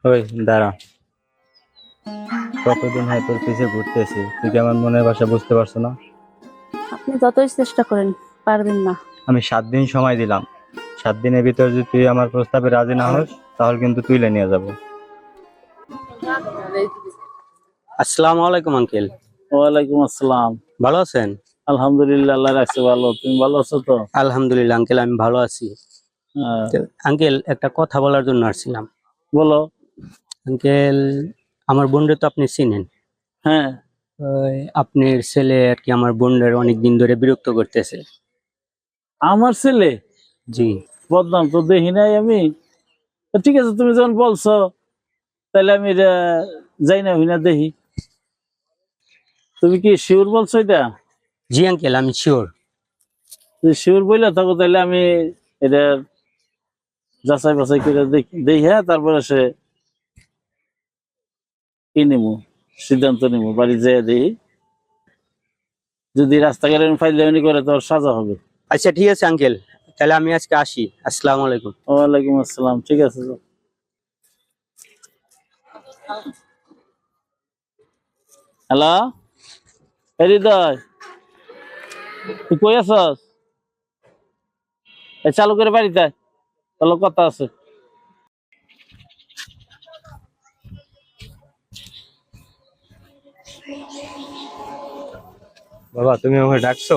ওই দাঁড়া, কতদিন হয় তোর পিছে ঘুরতেছি, তুই কি আমার মনের ভাষা বুঝতে পারছো না? আপনি যতই চেষ্টা করেন পারবেন না। আমি 7 দিন সময় দিলাম, 7 দিনের ভিতর যদি তুই আমার প্রস্তাবে রাজি না হোস তাহলে কিন্তু তুইলে নিয়ে যাবো। আসসালামু আলাইকুম আঙ্কেল। ওয়ালাইকুম আসসালাম। ভালো আছেন? আলহামদুলিল্লাহ, আল্লাহ রাখছে ভালো। তুমি ভালো আছো তো? আলহামদুলিল্লাহ আঙ্কেল, আমি ভালো আছি। আঙ্কেল, একটা কথা বলার জন্য আসছিলাম। বলো। আঙ্কেল, আমার বোনরে তো আপনি চিনেন। হ্যাঁ। আপনার ছেলে আর কি আমার বোনের অনেক দিন ধরে বিরক্ত করতেছে। আমার ছেলে? জি। বদনাম তো দেখি নাই আমি। ঠিক আছে, তুমি যখন বলছো তাহলে আমি যাই না, হই না দেখি। তুমি কি শিওর বলছো এটা? জি আঙ্কেল, আমি শিওর। শিওর বললে থাকো তাহলে আমি এটা যাচাই বাছাই করে দেখি। হ্যাঁ, তারপরে সে কি নিব, সিদ্ধান্ত নিব। বাড়ি যেয়ে দেখি, যদি রাস্তাঘাটে ফাইজলামি করে তোর সাজা হবে। আচ্ছা ঠিক আছে আঙ্কেল, তাহলে আমি আজকে আসি। আসসালামু আলাইকুম। ওয়ালাইকুম আসসালাম। ঠিক আছে। হ্যালো হৃদয়, তুই কই আছস? চালু করে বাড়িতে চলো, কথা আছে। বাবা, তুমি আমাকে ডাকছো?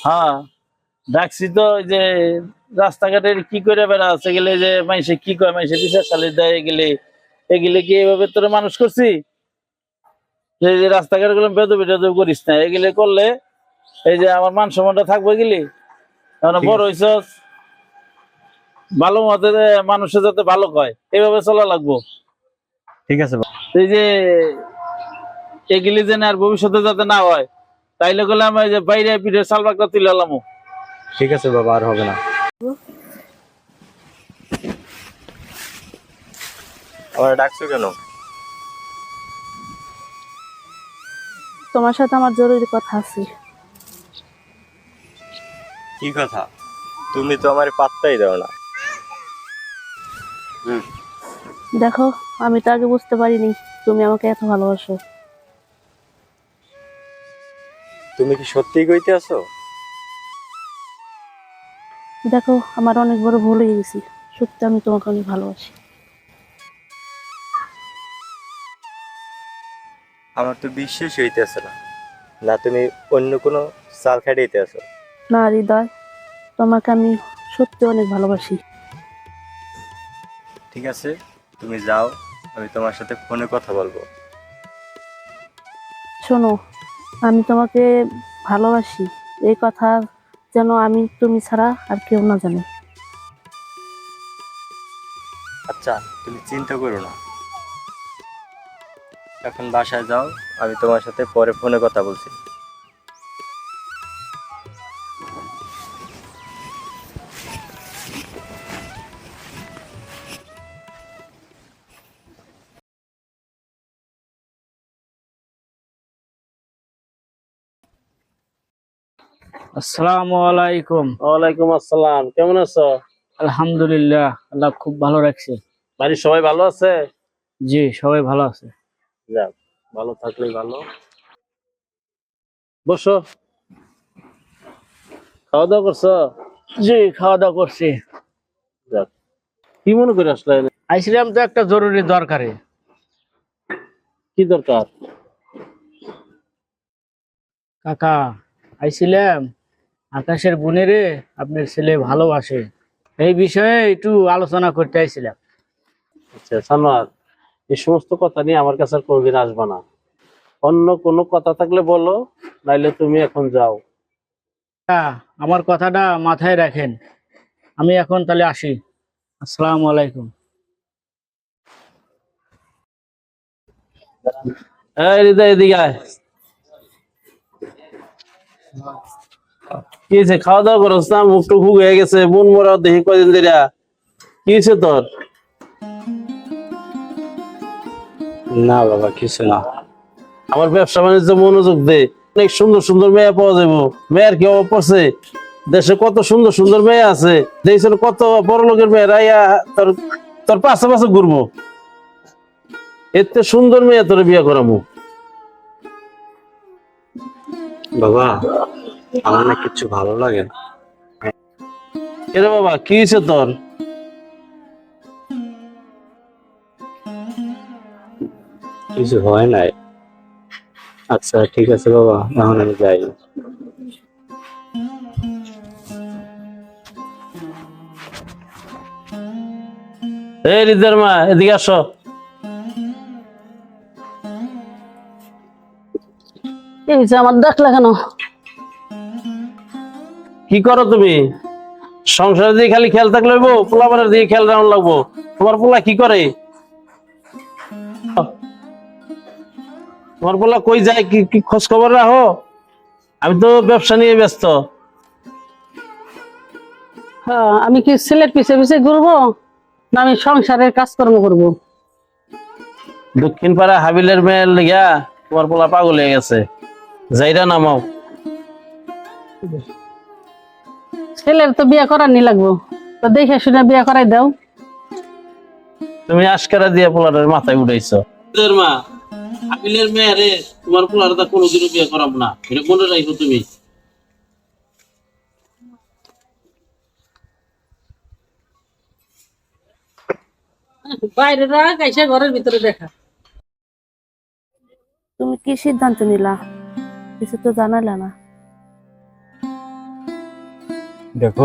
হ্যাঁ, ডাকছি তো। ওই যে রাস্তাঘাটে কি করে বেড়া আছে গেলে, যে মানুষে কি কয়, মানুষে বিচার চালিয়ে দেয়, এগুলি কি এইভাবে তোরা মানুষ করছি? যে রাস্তাঘাট গুলো বেদবি টেদবি করিস না, এগুলি করলে এই যে আমার মান সম্মানটা থাকবে। গেলি বড় হইছস, ভালো মতে মানুষের যাতে ভালো কয় এইভাবে চলা লাগবো। ঠিক আছে বাবা। এই যে এগুলি যেন আর ভবিষ্যতে যাতে না হয়, তাইলে গেলে আমি যে বাইরে পিঠে সালবাকটা তুলে এলাম। ঠিক আছে বাবা, আর হবে না। আমার ডাকছো কেন? তোমার সাথে আমার জরুরি কথা আছে। কি কথা? তুমি তো আমার পাত্তাই দাও না। দেখো, আমি তো আগে বুঝতে পারিনি তুমি আমাকে এত ভালোবাসো। তুমি কি সত্যিই কইতে আছো? দেখো, আমার অনেক বড় ভুল হয়ে গেছি। সত্যি আমি তোমাকে অনেক ভালোবাসি। আমার তো বিশ্বাস হইতেছে না। না তুমি অন্য কোনো চাল খাটাইতে আছো? না হৃদয়, তোমাকে আমি সত্যি অনেক ভালোবাসি। ঠিক আছে, তুমি যাও, আমি তোমার সাথে ফোনে কথা বলবো। শোনো, আমি তোমাকে ভালোবাসি, এই কথা যেন আমি তুমি ছাড়া আর কেউ না জানে। আচ্ছা, তুমি চিন্তা করো না, এখন বাসায় যাও, আমি তোমার সাথে পরে ফোনে কথা বলছি। আসসালামু আলাইকুম। ওয়ালাইকুম আসসালাম। কেমন আছো? আলহামদুলিল্লাহ, আল্লাহ খুব ভালো রাখছে। বাড়ির সবাই ভালো আছে? জি, সবাই ভালো আছে। যাক, ভালো থাকলেই ভালো। বসো। খাওয়া দাওয়া করছো? জি, খাওয়া দাওয়া করছি। যাক, কি মনে করে আসলে? আইছিলাম তো একটা জরুরি দরকারে। কি দরকার? কাকা, আইছিলাম আকাশের বোনেরে আপনার ছেলে ভালোবাসে, এই বিষয়ে একটু আলোচনা করতে আইছিলাম। আচ্ছা সানোয়ার, এই সমস্ত কথা নিয়ে আমার কাছে আর কোনোদিন আসবা না। অন্য কোনো কথা থাকলে বলো, নাইলে তুমি এখন যাও। আমার কথাটা মাথায় রাখেন। আমি এখন তাহলে আসি। আসসালামু আলাইকুম। এই হৃদয়, এদিকে আয়। কি হয়েছে? খাওয়া দাওয়া করছ না? মুখ টুক হয়ে গেছে, মন মরা দেখি কয়দিন ধরে। কি হয়েছে তোর? না বাবা কিছু না। আমার ব্যবসা বাণিজ্য মনোযোগ দে, অনেক সুন্দর সুন্দর মেয়ে পাওয়া যাবো। মেয়ের কি অভাব পড়ছে? দেশে কত সুন্দর সুন্দর মেয়ে আছে, দেখছেন কত বড় লোকের মেয়েরা তোর তোর পাশে পাশে ঘুরবো। এতে সুন্দর মেয়ে তোর বিয়ে করাবো। বাবা আমার না কিছু ভালো লাগে না। এরে বাবা কি হয়েছে তোর? কিছু হয় নাই। আচ্ছা ঠিক আছে বাবা, এখন আমি যাই। এই রিদার মা এদিকে আসো। এই যে আমার ডাকলা কেন? কি করো তুমি? সংসারের দিকে খালি খেয়াল থাকলে হইবো, পোলাপানের দিকে খেয়াল রাখা লাগবো। তোমার পোলা কি করে? তোমার পোলা কই যায়, কি কি খোঁজ খবর রাখো? আমি তো ব্যবসা নিয়ে ব্যস্ত। আমি কি ছেলের পিছে পিছে ঘুরবো, না আমি সংসারের কাজকর্ম করবো? দক্ষিণ পাড়া হাবিলের মেয়ের লিগা তোমার পোলা পাগল হয়ে গেছে। যাইরা নামাও। ছেলের তো বিয়ে করার নি লাগবো, তো দেখে শুনে বিয়ে করাই দাও। তুমি আশকারা দিয়ে পোলারের মাথায় উঠাইছো। মা হাবিলের মেয়ে রে, তোমার পোলার তা কোনোদিনও বিয়ে করাবো না, এটা মনে রাখো তুমি। বাইরে রাখ, এসে ঘরের ভিতরে দেখা। তুমি কি সিদ্ধান্ত নিলা? কিছু তো জানালে না। দেখো,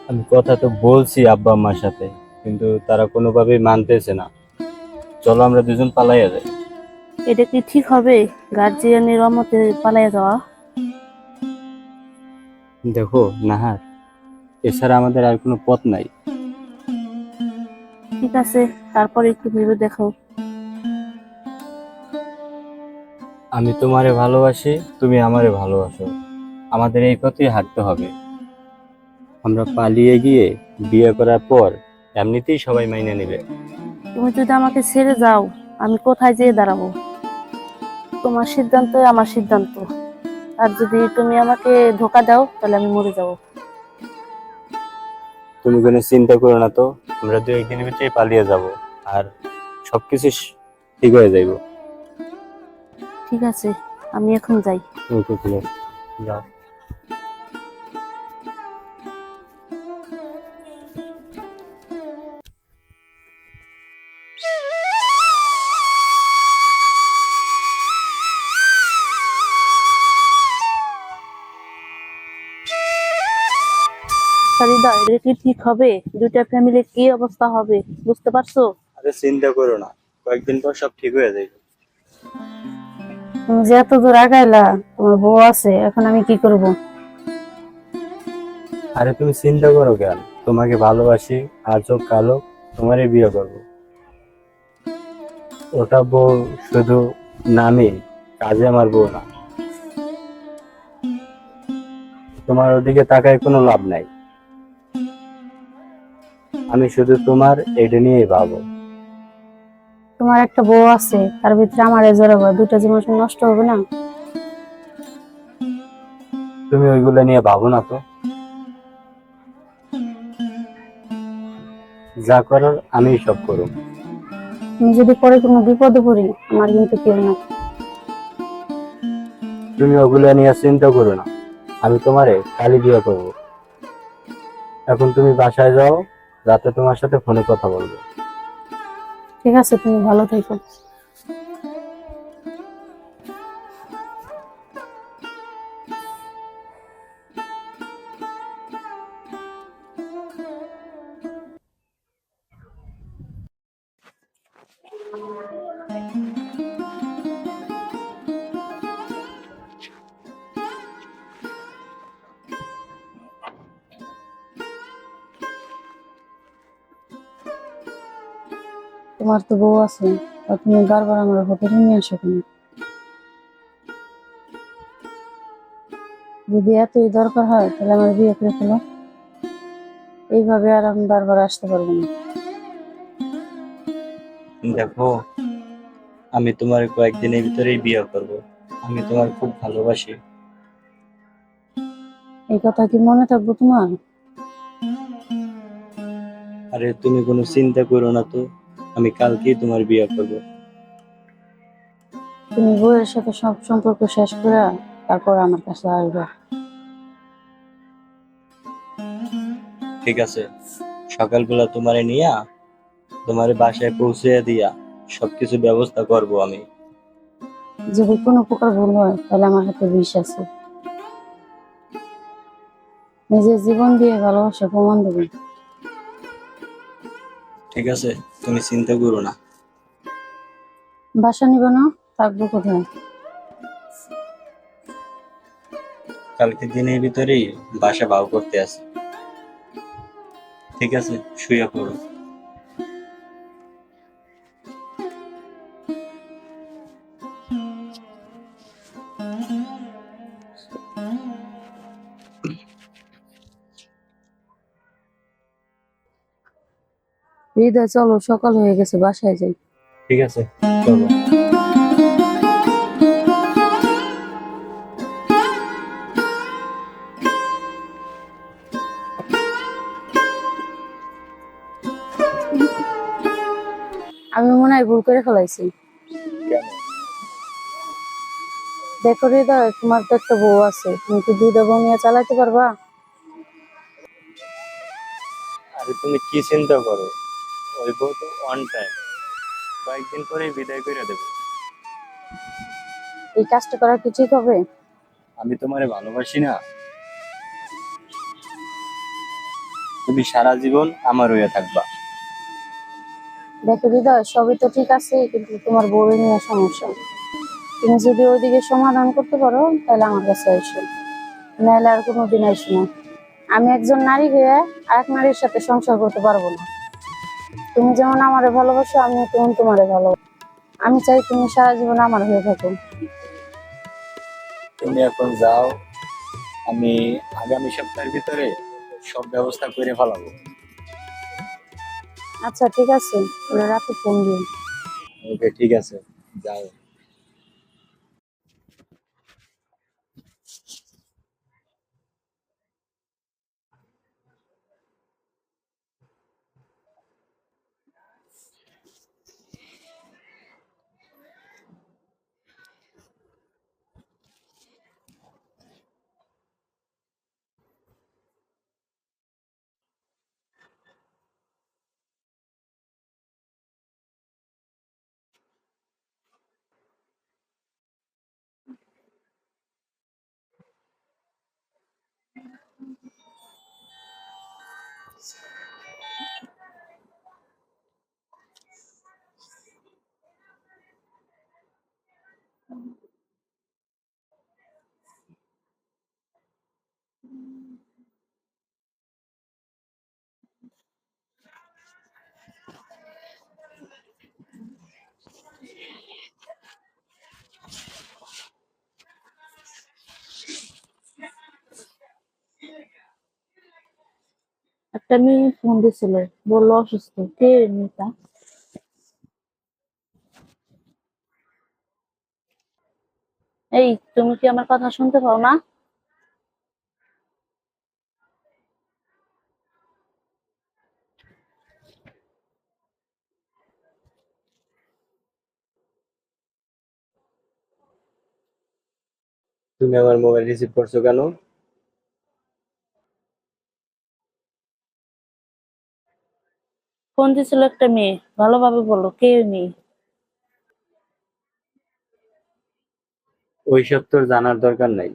আমি কথা তো বলছি আব্বা আম্মার সাথে, কিন্তু তারা কোনোভাবেই মানতেছে না। চলো আমরা দুজন পালাইয়া যাই। এটা কি ঠিক হবে, গার্জিয়ানের অমতে পালাইয়া যাওয়া? দেখো নাহার, এছাড়া আমাদের আর কোনো পথ নাই। ঠিক আছে, তারপরে একটু ভেবে দেখো। আমি তোমারে ভালোবাসি, তুমি আমারে ভালোবাসো, আমাদের এই পথেই হাঁটতে হবে। আমরা পালিয়ে গিয়ে বিয়ে করার পর এমনিতেই সবাই মাইনে নেবে। তুমি যদি আমাকে ছেড়ে যাও, আমি কোথায় যেয়ে দাঁড়াবো? তোমার সিদ্ধান্তই আমার সিদ্ধান্ত। আর যদি তুমি আমাকে ধোকা দাও, তাহলে আমি মরে যাব। তুমি কোনো চিন্তা করো না তো, আমরা 2-1 দিনের ভিতরেই পালিয়ে যাব, আর সবকিছু ঠিক হয়ে যাইব। ঠিক আছে, আমি এখন যাই। ওকে ঠিক আছে, যাও। সারিদা, এটা কি ঠিক হবে? দুইটা ফ্যামিলির কি অবস্থা হবে বুঝতে পারছো? আরে চিন্তা করো না, কয়েকদিন পর সব ঠিক হয়ে যাবে। তুমি যে এত দূর আগাইলা, তোমার বউ আছে, এখন আমি কি করব? আরে তুমি চিন্তা করো কেন? তোমাকে ভালোবাসি, আজ হোক কাল হোক তোমারই বিয়ে করবো। ওটা বউ শুধু নামে, কাজে আমার বউ না। তোমার ওদিকে তাকায় কোনো লাভ নাই, আমি শুধু তোমার এটা নিয়েই ভাবো। তোমার একটা বউ আছে, তার ভিতরে আমার জড়াবো, দুটা জীবন নষ্ট হবে না? তুমি ওইগুলো নিয়ে ভাবো না তো। যা করার আমি সব করব। তুমি যদি পরে কোনো বিপদে পড়ি, আমার কিন্তু কেউ না। তুমি ওগুলো নিয়ে চিন্তা করো না, আমি তোমারে কালই বিয়ে করবো। এখন তুমি বাসায় যাও, রাতে তোমার সাথে ফোনে কথা বলবো। ঠিক আছে, তুমি ভালো থেকো। তোমার তো বউ আছে, তা তুমি বারবার আমার হোটেলে নিয়ে আসো কেন? যদি এতই দরকার হয়, তাহলে আমার বিয়ে করে ফেলো। এইভাবে আর আমি বারবার আসতে পারবো না। দেখো, আমি তোমার কয়েকদিনের ভিতরেই বিয়ে করব। আমি তোমার খুব ভালোবাসি। এই কথা কি মনে থাকবো তোমার? আরে তুমি কোনো চিন্তা করো না তো, আমি কালকেই তোমার বিয়ে করব। তুমি বউয়ের সাথে সব সম্পর্ক শেষ করে তারপর আমার কাছে আসবে। ঠিক আছে, সকালবেলা তোমারে নিয়া তোমার বাসায় পৌঁছে দিয়া সবকিছু ব্যবস্থা করব আমি। যদি কোনো প্রকার ভুল হয় তাহলে আমার হাতে বিষ আছে। নিজের জীবন দিয়ে ভালোবাসা প্রমাণ দেবে। ঠিক আছে, তুমি চিন্তা করো না। বাসা নিব না, থাকবো কোথায়? কালকে দিনের ভিতরেই বাসা ভাও করতে আসি। ঠিক আছে, শুয়ে পড়ো। হৃদয় চলো, সকাল হয়ে গেছে, বাসায় যাই। ঠিক আছে, চলো। আমি মনে হয় ভুল করে ফেলাইছি। দেখো হৃদয়, তোমার তো একটা বউ আছে, তুমি কি দুইটা বউ নিয়ে চালাতে পারবা? আরে তুমি কি চিন্তা করো, ওই বউ তো অন টাইম, কয়েকদিন পরেই বিদায় করে দেবে। এই কাজটা করা কি ঠিক হবে? আমি তোমারে ভালোবাসি না? তুমি সারা জীবন আমার হয়ে থাকবা। দেখো হৃদয়, সবই তো ঠিক আছে, কিন্তু তোমার বউয়ের নিয়ে সমস্যা। তুমি যদি ওইদিকে সমাধান করতে পারো তাহলে আমার কাছে এসো, নাহলে আর কোনোদিন এসো না। আমি একজন নারী হয়ে আরেক নারীর সাথে সংসার করতে পারবো না। তুমি যেমন আমারে ভালোবাসো, আমিও তেমন তোমারে ভালোবাসি। আমি চাই তুমি সারা জীবন আমার হয়ে থাকো। তুমি এখন যাও, আমি আগামী সপ্তাহের ভিতরে সব ব্যবস্থা করে ফেলাবো। আচ্ছা ঠিক আছে, তাহলে রাতে ফোন দিও। ওকে, ঠিক আছে, যাও। একটা মেয়ে ফোন দিছিল, বললো অসুস্থ। কে মেয়েটা? এই, তুমি কি আমার কথা শুনতে পাও না? তুমি আমার মোবাইল রিসিভ করছো কেন? ফোন দিছিল একটা মেয়ে, ভালোভাবে বলো কে ওই মেয়ে? ওইসব তোর জানার দরকার নাই।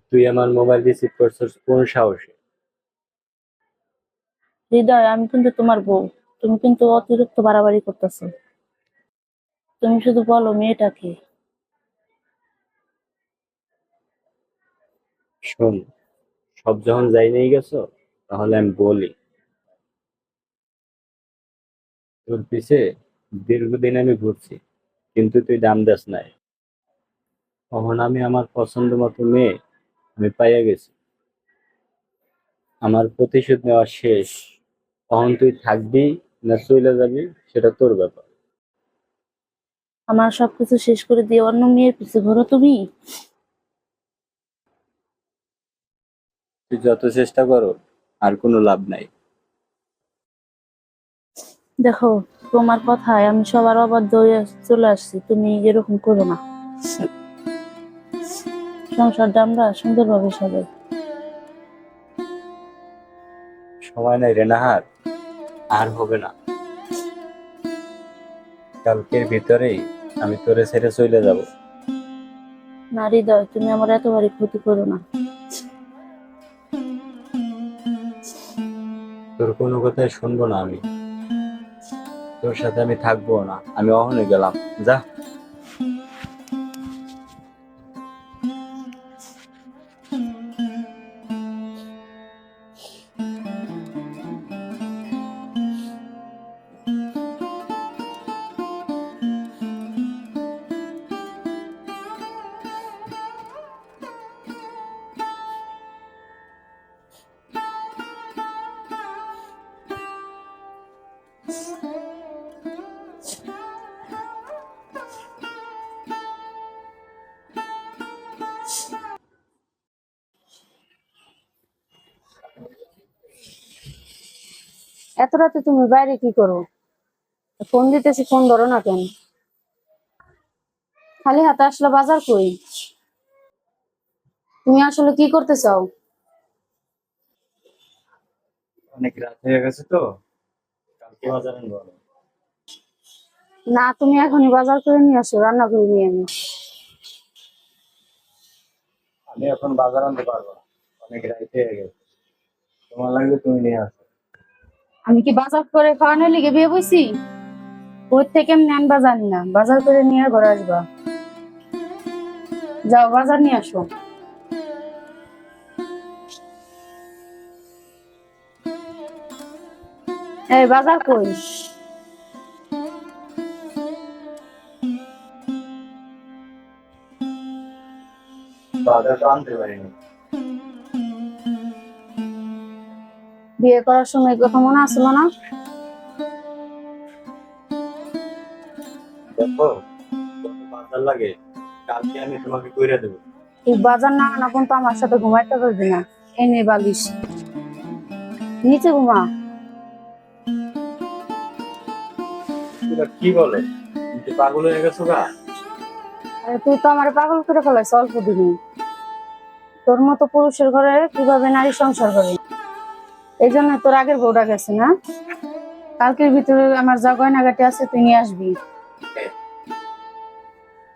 তুই আমার মোবাইল রিসিভ করছিস কোন সাহসে? হৃদয়, আমি কিন্তু তোমার বউ। তুমি কিন্তু অতিরিক্ত বাড়াবাড়ি করতেছো। তুমি শুধু বলো মেয়েটা কে। শোন, সব যখন যাই নিয়ে গেছো, তাহলে আমি বলি, তোর পিছে দীর্ঘদিন আমি ঘুরছি, কিন্তু তুই দাম দাস নাই। তখন আমি আমার পছন্দ মতো মেয়ে আমি পাইয়া গেছি। আমার প্রতিশোধ নেওয়া শেষ। তখন তুই থাকবি না চলে যাবি সেটা তোর ব্যাপার। আমার সবকিছু শেষ করে দিয়ে অন্য মেয়ের পিছু ঘোরো তুমি? তুই যত চেষ্টা করো আর কোনো লাভ নাই। দেখো, তোমার কথায় আমি সবার অবাধ্য হয়ে চলে আসছি, তুমি এরকম করো না। সংসারটা আমরা সুন্দরভাবে সাজাই। সময় নাই রে নাহার, আর হবে না। কালকের ভিতরেই আমি তোরে ছেড়ে চলে যাব। না হৃদয়, তুমি আমার এতবারই ক্ষতি করো না। তোর কোনো কথাই শুনবো না আমি, তোর সাথে আমি থাকবো না। আমি অহনে গেলাম, যা। এত রাতে তুমি বাইরে কি করো? ফোন দিতেছি, ফোন ধরো না কেন? খালি হাতে আসলে বাজার কই? তুমি আসলে কি করতে চাও? অনেক রাত হয়ে গেছে তো, কালকে বাজারে বলো। না, তুমি এখনই বাজার করে নিয়ে আসো, রান্না করে নিয়ে আমি। আমি এখন বাজার আনতে পারবো না, অনেক রাত হয়ে গেছে। তোমার লাগবে তুমি নিয়ে আসো। আমি কি বাজার করে খাওয়ানোর লিগে বিয়ে বইছি? ওর থেকে আমি আনবা জানি না, বাজার করে নিয়ে ঘরে আসবা। যাও বাজার নিয়ে আসো। এই বাজার কই? বাজার তো আনতে পারিনি। বিয়ে করার সময় কথা মনে আসলো না? দেখো, যত বাজার লাগে কালকে আমি তোমাকে কইরা দেবো। তুই বাজার না আনা পর্যন্ত আমার সাথে ঘুমাইতে পারবি না। এনে বালিশ, নিচে ঘুমা। তোরা কি বলো, তুমি কি পাগল হয়ে গেছো গা? আরে তুই তো আমার পাগল করে ফেলাইছ অল্প দিনই। তোর মতো পুরুষের ঘরে কিভাবে নারী সংসার করে, এই জন্য তোর আগের বউটা গেছে না? কালকের ভিতরে আমার যা গয়নাগাটি আছে তুই নিয়ে আসবি।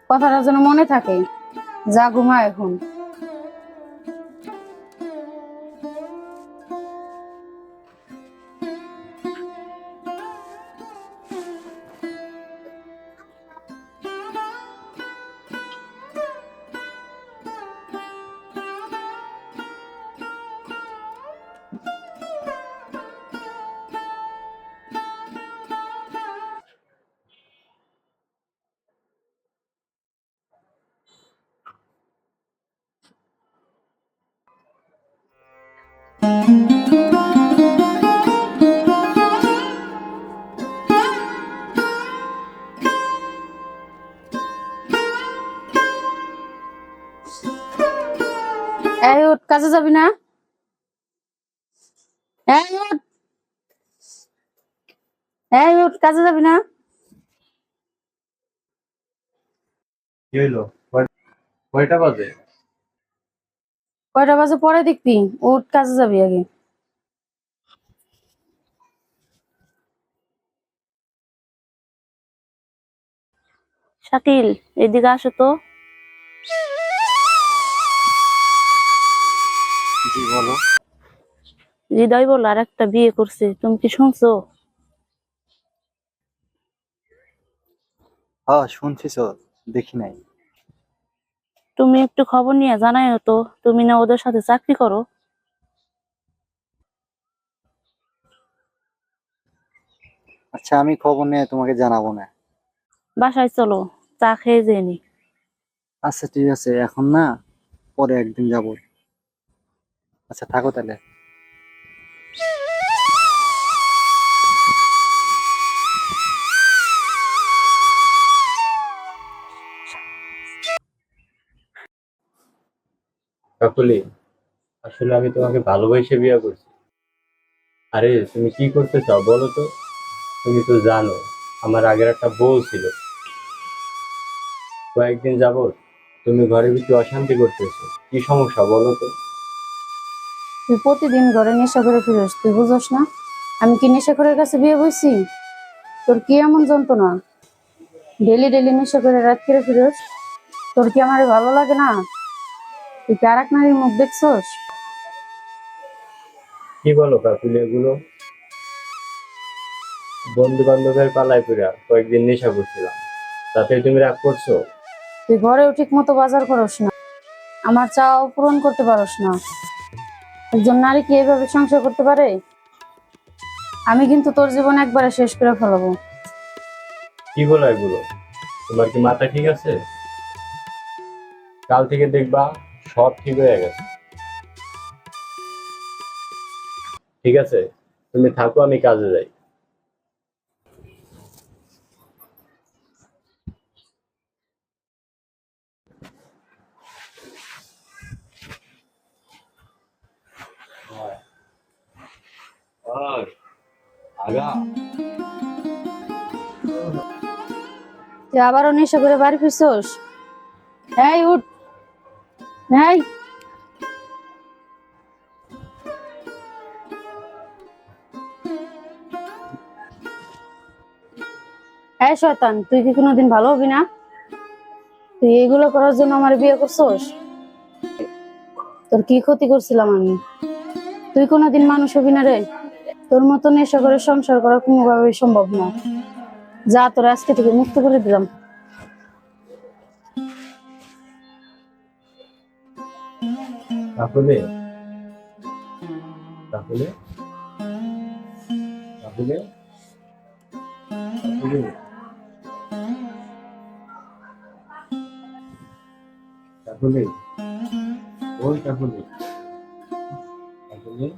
কথাটা যেন মনে থাকে। যা ঘুমা এখন। এই উঠ, কাজে যাবি না? এই উঠ, এই উঠ, কাজে যাবি না? কি হইলো? কয়টা বাজে? কয়টা বাজে পরে দেখবি। উঠ, কাজে যাবি আগে। শাকিল, এদিকে আসো তো। জি বলো। হৃদয় বল আর একটা বিয়ে করছে, তুমি কি শুনছো? হ্যাঁ শুনছি তো, দেখি নাই। তুমি একটু খবর নিয়ে জানাইও তো, তুমি না ওদের সাথে চাকরি করো। আচ্ছা আমি খবর নিয়ে তোমাকে জানাবো না। বাসায় চলো, চা খেয়ে যেনি। আচ্ছা ঠিক আছে, এখন না, পরে একদিন যাবো। আচ্ছা থাকো তাহলে। কাকুলি, আসলে আমি তোমাকে ভালোবেসে বিয়ে করছি। আরে তুমি কি করতে চাও বলো তো? তুমি তো জানো আমার আগের একটা বউ ছিল। কয়েকদিন যাবত তুমি ঘরের ভিতরে অশান্তি করতেছো, কি সমস্যা বলো তো? তুই প্রতিদিন ঘরে নেশা করে ফিরোস, তুই বুঝোস না আমি কি নেশাখোরের কাছে বিয়ে বইছি? তোর কি এমন যন্ত্রণা? ডেলি ডেলি নেশা করে রাত করে ফিরোস, তোর কি আমার ভালো লাগে না? তুই কি আর এক নারীর মুখ দেখছোস? কি বলো কাকুলি এগুলো? বন্ধু বান্ধবের পালায় পড়া কয়েকদিন নেশা করছিলাম, তাতে তুমি রাগ করছো? তুই ঘরেও ঠিক মতো বাজার করস না, আমার চাও পূরণ করতে পারস না। একজন নারী কি এইভাবে সংসার করতে পারে? আমি কিন্তু তোর জীবন একবারে শেষ করে ফেলাবো। কি বলো এগুলো? তোমার কি মাথা ঠিক আছে? কাল থেকে দেখবা সব ঠিক হয়ে গেছে। ঠিক আছে, তুমি থাকো, আমি কাজে যাই। আগা, তুই আবারও নেশা করে বাড়ি ফিরছোস? এই উঠ, এই এই শয়তান, তুই কি কোনোদিন ভালো হবি না? তুই এগুলো করার জন্য আমার বিয়ে করছোস? তোর কি ক্ষতি করছিলাম আমি? তুই কোনোদিন মানুষ হবি না রে। তোর মতো নেশা করে সংসার করা কোনোভাবেই সম্ভব না। যা, তোর আজকে থেকে মুক্ত করে দিলাম। কাকুলে, কাকুলে, কাকুলে, কাকুলে, কাকুলে, ওই কাকুলে, কাকুলে।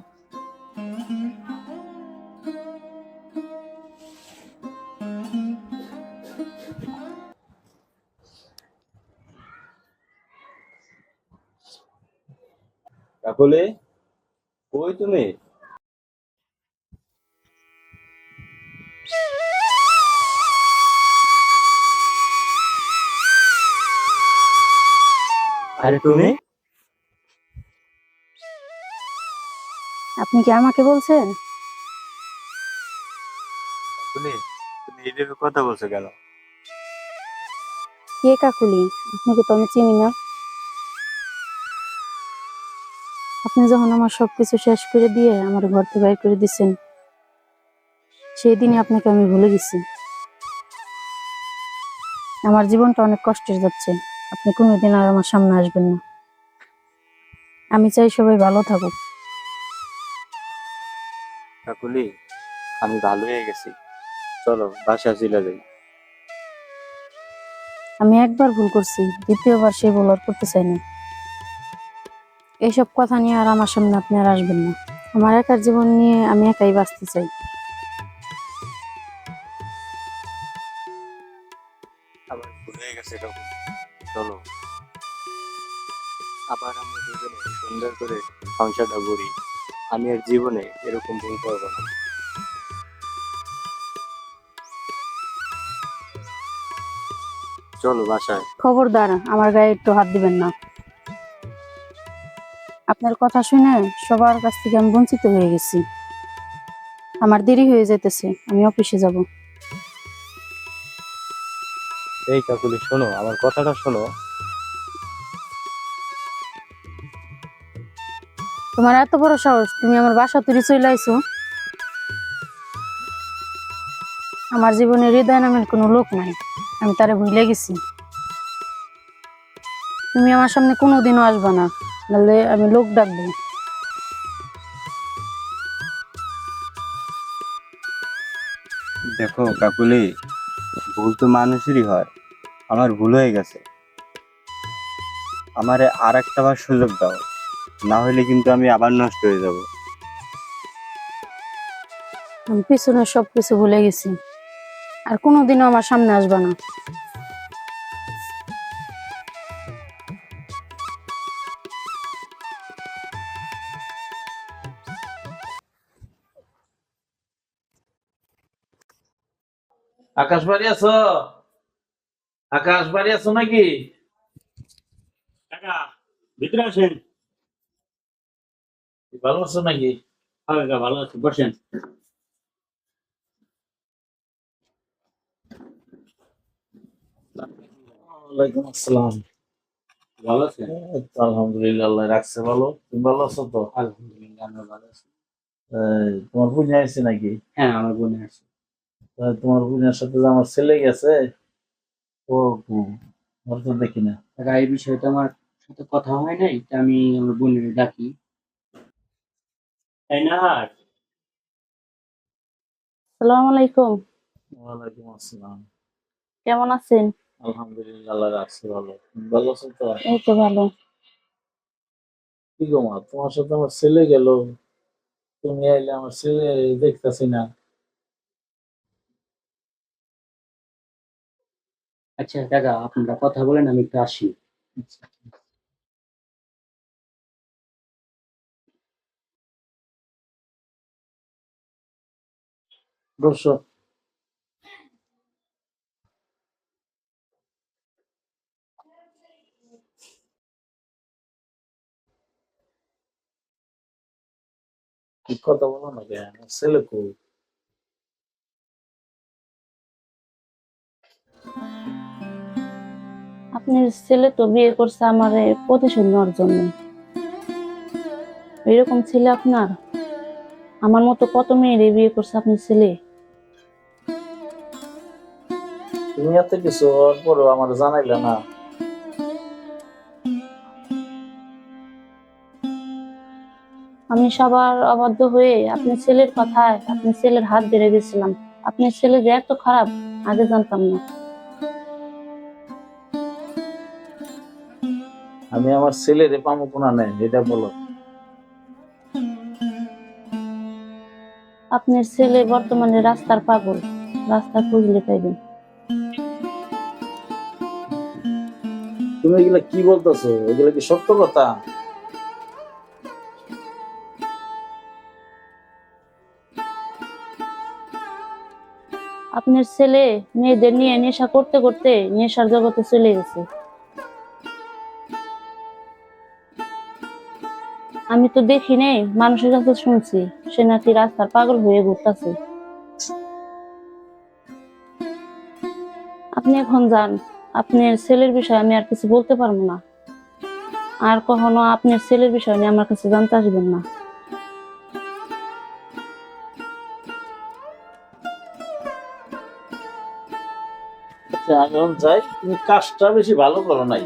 কাকুলে, কই তুমি? আরে তুমি? আপনি কি আমাকে বলছেন? কাকুলে, তুমি এইভাবে কথা বলছো কেন? কে কাকুলি? আপনাকে তো আমি চিনি না। আপনি যখন আমার সবকিছু শেষ করে দিয়ে আমার ঘর থেকে বাইর করে দিচ্ছেন, সেই দিনই আপনাকে আমি ভুলে গেছি। আমার জীবনটা অনেক কষ্টের যাচ্ছে, আপনি কোনোদিন আর আমার সামনে আসবেন না। আমি চাই সবাই ভালো থাকুক। কাকুলি, আমি ভালো হয়ে গেছি, চলো বাসা চলে যাই। আমি একবার ভুল করছি, দ্বিতীয়বার সেই ভুল আর করতে চাই না। এইসব কথা নিয়ে আর আমার সামনে আপনি আর আসবেন না। আমার একার জীবন নিয়ে আমি একাই বাঁচতে চাই। আমার ভুল হয়ে গেছে কাকুলি, চলো আবার আমরা দুজনে সুন্দর করে সংসারটা করি। আমি আর জীবনে এরকম ভুল করবো না। চলো বাসায়। খবরদার আমার গায়ে একটু হাত দিবেন না। আপনার কথা শুনে সবার কাছ থেকে আমি বঞ্চিত হয়ে গেছি। আমার দেরি হয়ে যেতেছে, আমি অফিসে যাব। এই কাকুলি শোনো, আমার কথাটা শোনো। তোমার এত বড় সাহস, তুমি আমার বাসা তুলে চলে আইছো? আমার জীবনে হৃদয় নামের কোনো লোক নাই, আমি তারে ভুলে গেছি। তুমি আমার সামনে কোনোদিনও আসবা না, নাহলে আমি লোক ডাকবো। দেখো কাকুলি, ভুল তো মানুষেরই হয়, আমার ভুল হয়ে গেছে। আমারে আর একটা বার সুযোগ দাও, না হলে কিন্তু আমি আবার নষ্ট হয়ে যাব। আমি পিছনে সবকিছু ভুলে গেছি, আর কোনোদিনও আমার সামনে আসবা না। আকাশ বাড়ি আছো? আকাশ বাড়ি আছো নাকি? কাকা ভিতরে আসেন। ভালো আছো নাকি? হ্যাঁ কাকা ভালো আছি, বসেন। ওয়ালাইকুম আসসালাম। ভালো আছেন? এই তো আলহামদুলিল্লাহ, আল্লাহ রাখছে ভালো। তুমি ভালো আছো তো? আলহামদুলিল্লাহ আমি ভালো আছি। তোমার বোন আছে নাকি? হ্যাঁ আমার বোন আছে। তোমার বোনের সাথে যে আমার ছেলে গেছে, ও ওর তো দেখি না। কাকা এই বিষয়ে তো আমার সাথে কথা হয় নাই, তা আমি আমার বোনের ডাকি। তাই না? আসসালামু আলাইকুম। ওয়ালাইকুম আসসালাম। কেমন আছেন? আলহামদুলিল্লাহ, আল্লাহ রাখছে ভালো। তুমি ভালো আছো তো? এই তো ভালো। কি গো মা, তোমার সাথে আমার ছেলে গেল, তুমি আইলে আমার ছেলে দেখতেছি না। আচ্ছা কাকা আপনারা কথা বলেন, আমি একটু আসি। বসো। কি কথা বলো না কেন? আমার ছেলে কই? আপনার ছেলে তো বিয়ে করছে আমার প্রতিশোধ নেওয়ার জন্য। এরকম ছেলে আপনার? আমার মতো কত মেয়েরে বিয়ে করছে আপনার ছেলে। তুমি এত কিছু হওয়ার পরেও আমার জানাইলে না। আমি সবার অবাধ্য হয়ে আপনার ছেলের কথায় আপনার ছেলের হাত ধরে গেছিলাম। আপনার ছেলে যে এত খারাপ আগে জানতাম না। আমি আমার ছেলের পামো কোনা নেই, এটা বলো। আপনার ছেলে বর্তমানে রাস্তার পাগল, রাস্তা খুঁজলে পাইবেন। তুমি এগুলা কি বলতেছো? এগুলা কি সত্য কথা? আপনার ছেলে মেয়েদের নিয়ে নেশা করতে করতে নেশার জগতে চলে গেছে। আমি তো দেখি নেই, মানুষের কাছে শুনছি সে নাকি রাস্তার পাগল হয়ে ঘুরতেছে। আপনি এখন যান, আপনার ছেলের বিষয়ে আমি আর কিছু বলতে পারবো না। আর কখনো আপনার ছেলের বিষয় নিয়ে আমার কাছে জানতে আসবেন না। আচ্ছা আমি এখন যাই, তুমি কাজটা বেশি ভালো করো নাই।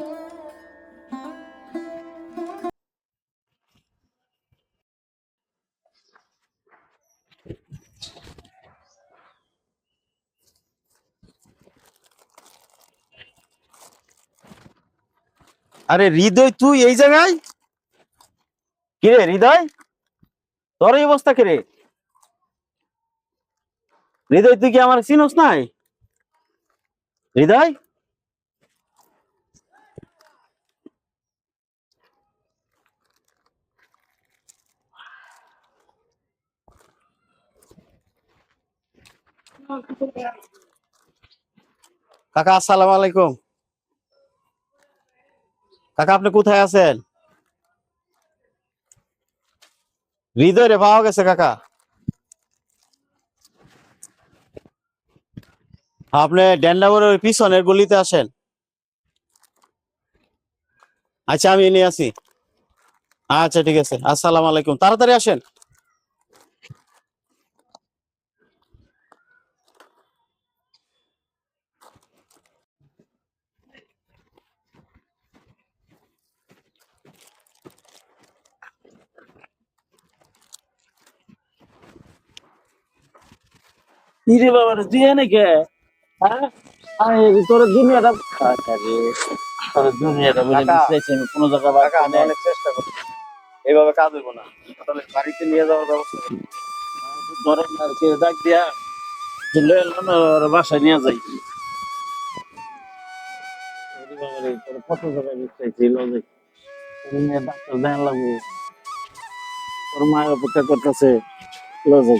আরে হৃদয়, তুই এই জায়গায়? কিরে হৃদয়, তোর এই অবস্থা কিরে? হৃদয়, তুই কি আমার চিনোস নাই? হৃদয়, কাকা আসসালামু আলাইকুম। কাকা আপনি কোথায় আছেন? হৃদয় রে পাওয়া গেছে কাকা। আপনি ড্যান্ডাবরের পিছনের গলিতে আসেন। আচ্ছা আমি নিয়ে আসি। আচ্ছা ঠিক আছে, আসসালামু আলাইকুম, তাড়াতাড়ি আসেন। ইরে বাবা রে, তুই এনে কে? হ্যাঁ, আরে তোর দুনিয়াটা, আরে তোর দুনিয়াটা বলে কাকা, দিচ্ছি আমি কোনো জায়গা বার কাকা আমি করে। অনেক চেষ্টা করছি, এইভাবে কাজ হইব না, তাহলে বাড়িতে নিয়ে যাওয়ার ব্যবস্থা করুন। ধরেন আর কে ডাক দিয়া যে লয়ে এলো না, ওর বাসায় নিয়ে যাই। ওরে বাবা রে, তোর কত জায়গায় বিচাইছি, লজে তোর নিয়ে ডাক্তার দেখান লাগবো, তোর মায়ের অপেক্ষা করতেছে, লজে।